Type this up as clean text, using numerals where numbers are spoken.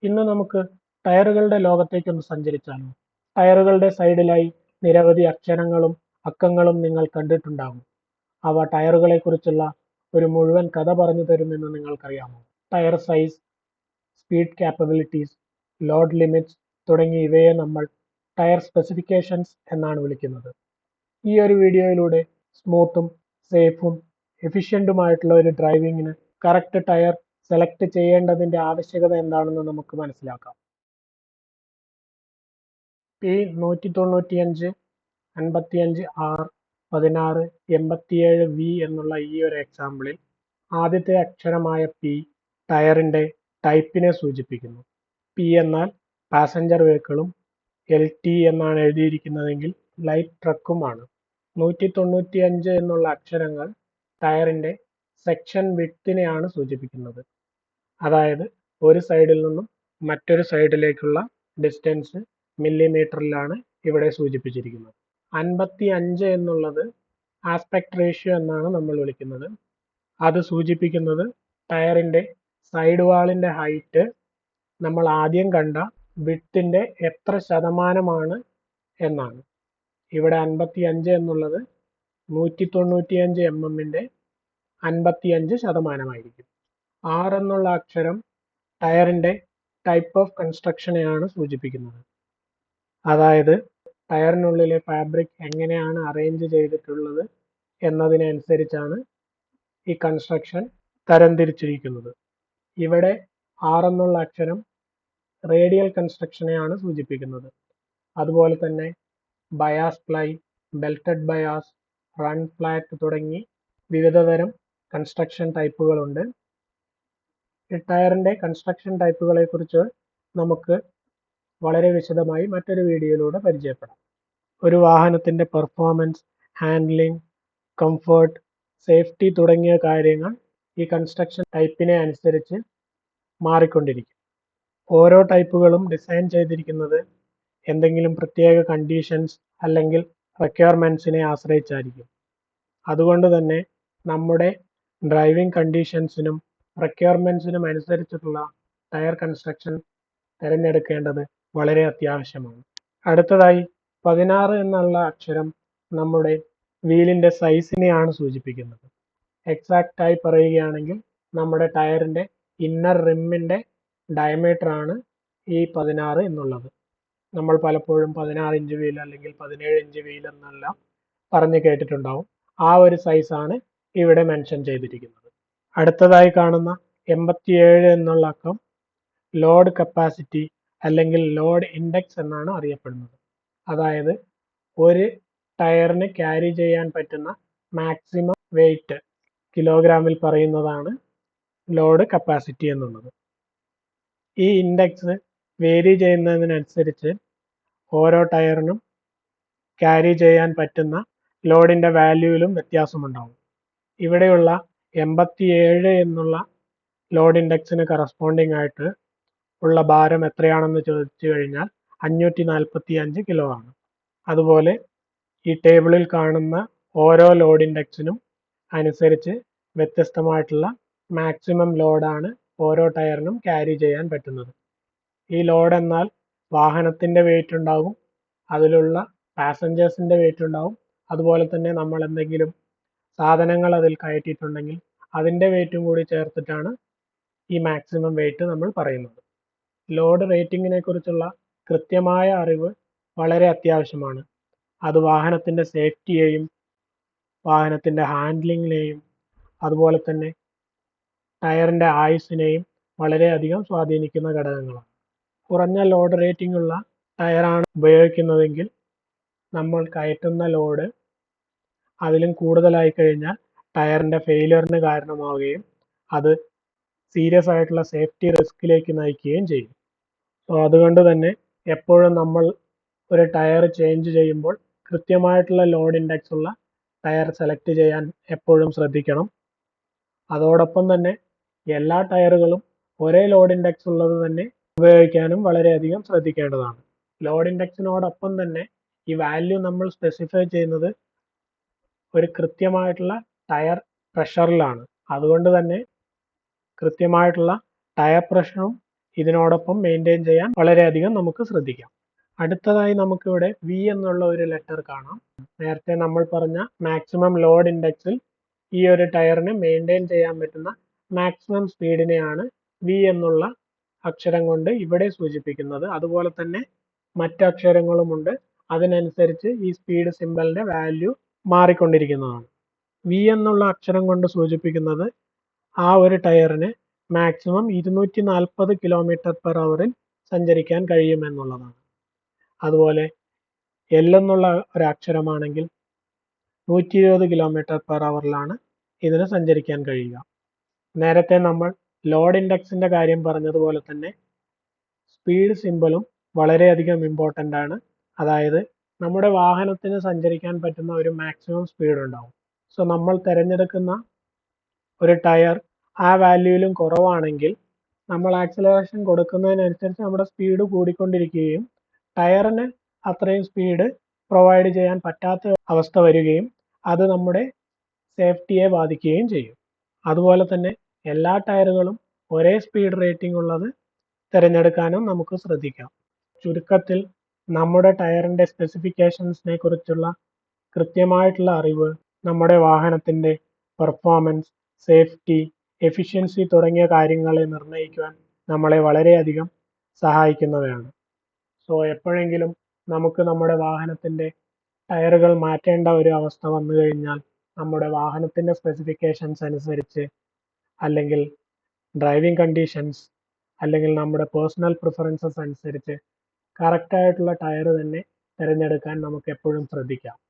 ഇന്ന് നമുക്ക് ടയറുകളുടെ ലോകത്തേക്കൊന്ന് സഞ്ചരിച്ചാലോ? ടയറുകളുടെ സൈഡിലായി നിരവധി അക്ഷരങ്ങളും അക്കങ്ങളും നിങ്ങൾ കണ്ടിട്ടുണ്ടാകും. അവ ടയറുകളെക്കുറിച്ചുള്ള ഒരു മുഴുവൻ കഥ പറഞ്ഞു തരുമെന്ന് നിങ്ങൾക്കറിയാമോ? Tyre size, speed capabilities, load limits തുടങ്ങിയ ഇവയെ നമ്മൾ ടയർ സ്പെസിഫിക്കേഷൻസ് എന്നാണ് വിളിക്കുന്നത്. ഈ ഒരു വീഡിയോയിലൂടെ സ്മൂത്തും സേഫും എഫിഷ്യൻറ്റുമായിട്ടുള്ള ഒരു ഡ്രൈവിങ്ങിന് കറക്റ്റ് ടയർ സെലക്ട് ചെയ്യേണ്ടതിന്റെ ആവശ്യകത എന്താണെന്ന് നമുക്ക് മനസ്സിലാക്കാം. P195 55R 16 87V എന്നുള്ള ഈ ഒരു എക്സാമ്പിളിൽ ആദ്യത്തെ അക്ഷരമായ P ടയറിന്റെ ടൈപ്പിനെ സൂചിപ്പിക്കുന്നു. P എന്നാൽ പാസഞ്ചർ വെഹിക്കിളും LT എന്നാണ് എഴുതിയിരിക്കുന്നതെങ്കിൽ ലൈറ്റ് ട്രക്കുമാണ്. 195 എന്നുള്ള അക്ഷരങ്ങൾ ടയറിന്റെ സെക്ഷൻ വിഡ്ത്തിനെയാണ് സൂചിപ്പിക്കുന്നത്. അതായത് ഒരു സൈഡിൽ നിന്നും മറ്റൊരു സൈഡിലേക്കുള്ള ഡിസ്റ്റൻസ് മില്ലിമീറ്ററിലാണ് ഇവിടെ സൂചിപ്പിച്ചിരിക്കുന്നത്. 55 എന്നുള്ളത് ആസ്പെക്ട് റേഷ്യോ എന്നാണ് നമ്മൾ വിളിക്കുന്നത്. അത് സൂചിപ്പിക്കുന്നത് ടയറിന്റെ സൈഡ് വാളിന്റെ ഹൈറ്റ് നമ്മൾ ആദ്യം കണ്ട വിഡ്ത്തിന്റെ എത്ര ശതമാനമാണ് എന്നാണ്. ഇവിടെ 55 എന്നുള്ളത് 195 mm-ന്റെ 55% R എന്നുള്ള അക്ഷരം ടയറിന്റെ ടൈപ്പ് ഓഫ് കൺസ്ട്രക്ഷനെയാണ് സൂചിപ്പിക്കുന്നത്. അതായത് ടയറിനുള്ളിലെ ഫാബ്രിക് എങ്ങനെയാണ് അറേഞ്ച് ചെയ്തിട്ടുള്ളത് എന്നതിനനുസരിച്ചാണ് ഈ കൺസ്ട്രക്ഷൻ തരംതിരിച്ചിരിക്കുന്നത്. ഇവിടെ R എന്നുള്ള അക്ഷരം റേഡിയൽ കൺസ്ട്രക്ഷനെയാണ് സൂചിപ്പിക്കുന്നത്. അതുപോലെ തന്നെ bias ply, belted bias, run flat തുടങ്ങി വിവിധതരം കൺസ്ട്രക്ഷൻ ടൈപ്പുകളുണ്ട്. ഈ ടയറിന്റെ കൺസ്ട്രക്ഷൻ ടൈപ്പുകളെ കുറിച്ച് നമുക്ക് വളരെ വിശദമായി മറ്റൊരു വീഡിയോയിലൂടെ പരിചയപ്പെടാം. ഒരു വാഹനത്തിന്റെ പെർഫോമൻസ്, ഹാൻഡ്ലിംഗ്, കംഫർട്ട്, സേഫ്റ്റി തുടങ്ങിയ കാര്യങ്ങൾ ഈ കൺസ്ട്രക്ഷൻ ടൈപ്പിനെ അനുസരിച്ച് മാറിക്കൊണ്ടിരിക്കും. ഓരോ ടൈപ്പുകളും ഡിസൈൻ ചെയ്തിരിക്കുന്നത് എന്തെങ്കിലും പ്രത്യേക കണ്ടീഷൻസ് അല്ലെങ്കിൽ റിക്വയർമെന്റ്സിനെ ആശ്രയിച്ചായിരിക്കും. അതുകൊണ്ട് തന്നെ നമ്മുടെ ഡ്രൈവിംഗ് കണ്ടീഷൻസിനും റിക്വയർമെന്റ്സിനും അനുസരിച്ചിട്ടുള്ള ടയർ കൺസ്ട്രക്ഷൻ തിരഞ്ഞെടുക്കേണ്ടത് വളരെ അത്യാവശ്യമാണ്. അടുത്തതായി 16 എന്നുള്ള അക്ഷരം നമ്മുടെ വീലിന്റെ സൈസിനെയാണ് സൂചിപ്പിക്കുന്നത്. എക്സാക്റ്റ് ആയി പറയുകയാണെങ്കിൽ നമ്മുടെ ടയറിന്റെ ഇന്നർ റിമ്മിന്റെ ഡയമീറ്റർ ആണ് ഈ 16 എന്നുള്ളത്. നമ്മൾ പലപ്പോഴും 16 ഇഞ്ച് വീൽ അല്ലെങ്കിൽ 17 ഇഞ്ച് വീൽ എന്നെല്ലാം പറഞ്ഞു കേട്ടിട്ടുണ്ടാവും. ആ ഒരു സൈസാണ് ഇവിടെ മെൻഷൻ ചെയ്തിരിക്കുന്നത്. അടുത്തതായി കാണുന്ന 87 എന്നുള്ള അക്കം ലോഡ് കപ്പാസിറ്റി അല്ലെങ്കിൽ ലോഡ് ഇൻഡെക്സ് എന്നാണ് അറിയപ്പെടുന്നത്. അതായത് ഒരു ടയറിന് ക്യാരി ചെയ്യാൻ പറ്റുന്ന മാക്സിമം വെയിറ്റ് കിലോഗ്രാമിൽ പറയുന്നതാണ് ലോഡ് കപ്പാസിറ്റി എന്നുള്ളത്. ഈ ഇൻഡെക്സ് വേരി ചെയ്യുന്നതിനനുസരിച്ച് ഓരോ ടയറിനും ക്യാരി ചെയ്യാൻ പറ്റുന്ന ലോഡിന്റെ വാല്യൂവിലും വ്യത്യാസമുണ്ടാവും. ഇവിടെയുള്ള 87 എന്നുള്ള ലോഡ് ഇൻഡെക്സിന് കറസ്പോണ്ടിങ് ആയിട്ട് ഉള്ള ഭാരം എത്രയാണെന്ന് ചോദിച്ചു കഴിഞ്ഞാൽ 545 കിലോ ആണ്. അതുപോലെ ഈ ടേബിളിൽ കാണുന്ന ഓരോ ലോഡ് ഇൻഡെക്സിനും അനുസരിച്ച് വ്യത്യസ്തമായിട്ടുള്ള മാക്സിമം ലോഡാണ് ഓരോ ടയറിനും ക്യാരി ചെയ്യാൻ പറ്റുന്നത്. ഈ ലോഡ് എന്നാൽ വാഹനത്തിന്റെ വെയിറ്റ് ഉണ്ടാകും, അതിലുള്ള പാസഞ്ചേഴ്സിന്റെ വെയിറ്റ് ഉണ്ടാവും, അതുപോലെ തന്നെ നമ്മൾ എന്തെങ്കിലും സാധനങ്ങൾ അതിൽ കയറ്റിയിട്ടുണ്ടെങ്കിൽ അതിന്റെ വെയിറ്റും കൂടി ചേർത്തിട്ടാണ് ഈ മാക്സിമം വെയിറ്റ് നമ്മൾ പറയുന്നത്. ലോഡ് റേറ്റിംഗിനെ കുറിച്ചുള്ള കൃത്യമായ അറിവ് വളരെ അത്യാവശ്യമാണ്. അത് വാഹനത്തിന്റെ സേഫ്റ്റിയെയും വാഹനത്തിന്റെ ഹാൻഡ്ലിങ്ങിനെയും അതുപോലെ തന്നെ ടയറിന്റെ ആയുസ്സിനെയും വളരെയധികം സ്വാധീനിക്കുന്ന ഘടകങ്ങളാണ്. കുറഞ്ഞ ലോഡ് റേറ്റിംഗ് ഉള്ള ടയറാണ് ഉപയോഗിക്കുന്നതെങ്കിൽ നമ്മൾ കയറ്റുന്ന ലോഡ് അതിലും കൂടുതലായി കഴിഞ്ഞാൽ ടയറിന്റെ ഫെയിലിയറിന് കാരണമാവുകയും അത് സീരിയസ് ആയിട്ടുള്ള സേഫ്റ്റി റിസ്കിലേക്ക് നയിക്കുകയും ചെയ്യും. അതുകൊണ്ട് തന്നെ എപ്പോഴും നമ്മൾ ഒരു ടയർ ചേഞ്ച് ചെയ്യുമ്പോൾ കൃത്യമായിട്ടുള്ള ലോഡ് ഇൻഡെക്സ് ഉള്ള ടയർ സെലക്ട് ചെയ്യാൻ എപ്പോഴും ശ്രദ്ധിക്കണം. അതോടൊപ്പം തന്നെ എല്ലാ ടയറുകളും ഒരേ ലോഡ് ഇൻഡെക്സ് ഉള്ളത് തന്നെ ഉപയോഗിക്കാനും വളരെയധികം ശ്രദ്ധിക്കേണ്ടതാണ്. ലോഡ് ഇൻഡെക്സിനോടൊപ്പം തന്നെ ഈ വാല്യൂ നമ്മൾ സ്പെസിഫൈ ചെയ്യുന്നത് ഒരു കൃത്യമായിട്ടുള്ള ടയർ പ്രഷറിലാണ്. അതുകൊണ്ട് തന്നെ കൃത്യമായിട്ടുള്ള ടയർ പ്രഷറും ഇതിനോടൊപ്പം മെയിൻറ്റെയിൻ ചെയ്യാൻ വളരെയധികം നമുക്ക് ശ്രദ്ധിക്കാം. അടുത്തതായി നമുക്കിവിടെ വി എന്നുള്ള ഒരു ലെറ്റർ കാണാം. നേരത്തെ നമ്മൾ പറഞ്ഞ മാക്സിമം ലോഡ് ഇൻഡെക്സിൽ ഈ ഒരു ടയറിന് മെയിൻറ്റെയിൻ ചെയ്യാൻ പറ്റുന്ന മാക്സിമം സ്പീഡിനെയാണ് വി എന്നുള്ള അക്ഷരം കൊണ്ട് ഇവിടെ സൂചിപ്പിക്കുന്നത്. അതുപോലെ തന്നെ മറ്റ് അക്ഷരങ്ങളുമുണ്ട്. അതിനനുസരിച്ച് ഈ സ്പീഡ് സിമ്പലിന്റെ വാല്യൂ മാറിക്കൊണ്ടിരിക്കുന്നതാണ്. വി എന്നുള്ള അക്ഷരം കൊണ്ട് സൂചിപ്പിക്കുന്നത് ആ ഒരു ടയറിന് മാക്സിമം 240 km/h സഞ്ചരിക്കാൻ കഴിയുമെന്നുള്ളതാണ്. അതുപോലെ എൽ എന്നുള്ള ഒരു അക്ഷരമാണെങ്കിൽ 120 km/h ഇതിന് സഞ്ചരിക്കാൻ കഴിയുക. നേരത്തെ നമ്മൾ ലോഡ് ഇൻഡെക്സിന്റെ കാര്യം പറഞ്ഞതുപോലെ തന്നെ സ്പീഡ് സിമ്പലും വളരെയധികം ഇമ്പോർട്ടൻ്റ് ആണ്. അതായത് നമ്മുടെ വാഹനത്തിന് സഞ്ചരിക്കാൻ പറ്റുന്ന ഒരു മാക്സിമം സ്പീഡ് ഉണ്ടാവും. സോ നമ്മൾ തിരഞ്ഞെടുക്കുന്ന ഒരു ടയർ ആ വാല്യൂയിലും കുറവാണെങ്കിൽ നമ്മൾ ആക്സിലറേഷൻ കൊടുക്കുന്നതിനനുസരിച്ച് നമ്മുടെ സ്പീഡ് കൂടിക്കൊണ്ടിരിക്കുകയും ടയറിന് അത്രയും സ്പീഡ് പ്രൊവൈഡ് ചെയ്യാൻ പറ്റാത്ത അവസ്ഥ വരികയും അത് നമ്മുടെ സേഫ്റ്റിയെ ബാധിക്കുകയും ചെയ്യും. അതുപോലെ തന്നെ എല്ലാ ടയറുകളും ഒരേ സ്പീഡ് റേറ്റിംഗ് ഉള്ളത് തിരഞ്ഞെടുക്കാനും നമുക്ക് ശ്രദ്ധിക്കാം. ചുരുക്കത്തിൽ നമ്മുടെ ടയറിന്റെ സ്പെസിഫിക്കേഷൻസിനെ കുറിച്ചുള്ള കൃത്യമായിട്ടുള്ള അറിവ് നമ്മുടെ വാഹനത്തിന്റെ പെർഫോമൻസ്, സേഫ്റ്റി, എഫിഷ്യൻസി തുടങ്ങിയ കാര്യങ്ങളെ നിർണ്ണയിക്കുവാൻ നമ്മളെ വളരെയധികം സഹായിക്കുന്നവയാണ്. സോ എപ്പോഴെങ്കിലും നമുക്ക് നമ്മുടെ വാഹനത്തിന്റെ ടയറുകൾ മാറ്റേണ്ട ഒരു അവസ്ഥ വന്നു കഴിഞ്ഞാൽ നമ്മുടെ വാഹനത്തിന്റെ സ്പെസിഫിക്കേഷൻസ് അനുസരിച്ച് അല്ലെങ്കിൽ ഡ്രൈവിംഗ് കണ്ടീഷൻസ് അല്ലെങ്കിൽ നമ്മുടെ പേഴ്സണൽ പ്രിഫറൻസസ് അനുസരിച്ച് കറക്റ്റായിട്ടുള്ള ടയർ തന്നെ തിരഞ്ഞെടുക്കാൻ നമുക്ക് എപ്പോഴും ശ്രദ്ധിക്കാം.